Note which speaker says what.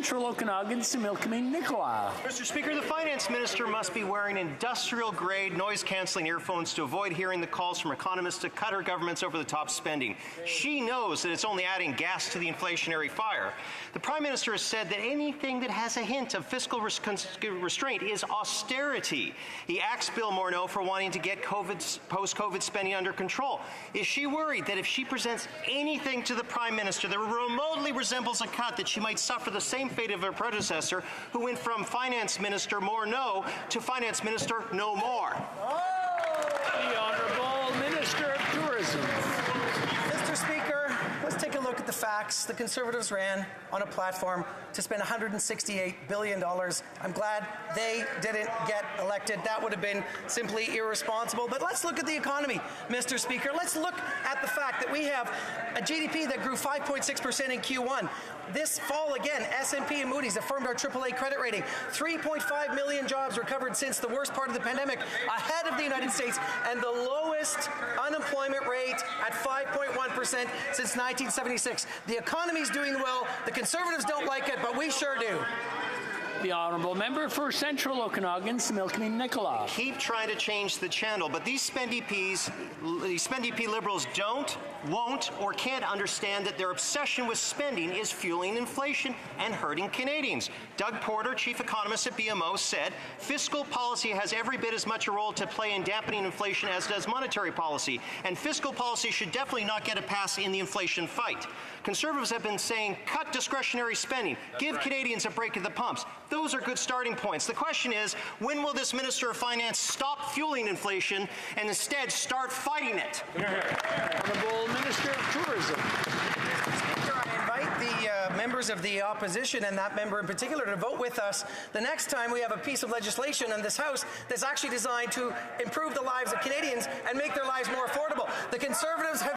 Speaker 1: Central Okanagan, Similkameen Nicola.
Speaker 2: Mr. Speaker, the Finance Minister must be wearing industrial-grade noise-cancelling earphones to avoid hearing the calls from economists to cut her government's over-the-top spending. She knows that it's only adding gas to the inflationary fire. The Prime Minister has said that anything that has a hint of fiscal restraint is austerity. He axed Bill Morneau for wanting to get post-COVID spending under control. Is she worried that if she presents anything to the Prime Minister that remotely resembles a cut, that she might suffer the same fate of her predecessor, who went from Finance Minister Morneau to Finance Minister No More?
Speaker 1: The Honourable Minister of Tourism.
Speaker 3: Mr. Speaker, let's take a look at the facts. The Conservatives ran on a platform to spend $168 billion. I'm glad they didn't get elected. That would have been simply irresponsible. But let's look at the economy, Mr. Speaker. Let's look at the fact that we have a GDP that grew 5.6% in Q1. This fall again, S&P and Moody's affirmed our AAA credit rating. 3.5 million jobs recovered since the worst part of the pandemic, ahead of the United States, and the lowest unemployment rate at 5.1% since 1976. The economy's doing well. The Conservatives don't like it, but we sure do.
Speaker 1: The Honourable Member for Central Okanagan, Similkameen Nicola.
Speaker 2: Keep trying to change the channel, but these Spend EP Liberals don't, won't, or can't understand that their obsession with spending is fueling inflation and hurting Canadians. Doug Porter, chief economist at BMO, said fiscal policy has every bit as much a role to play in dampening inflation as does monetary policy, and fiscal policy should definitely not get a pass in the inflation fight. Conservatives have been saying cut discretionary spending, give Canadians a break at the pumps. Those are good starting points. The question is, when will this Minister of Finance stop fueling inflation and instead start fighting it?
Speaker 1: Honourable Minister of Tourism.
Speaker 3: Speaker, I invite the members of the opposition, and that member in particular, to vote with us the next time we have a piece of legislation in this House that's actually designed to improve the lives of Canadians and make their lives more affordable. The Conservatives have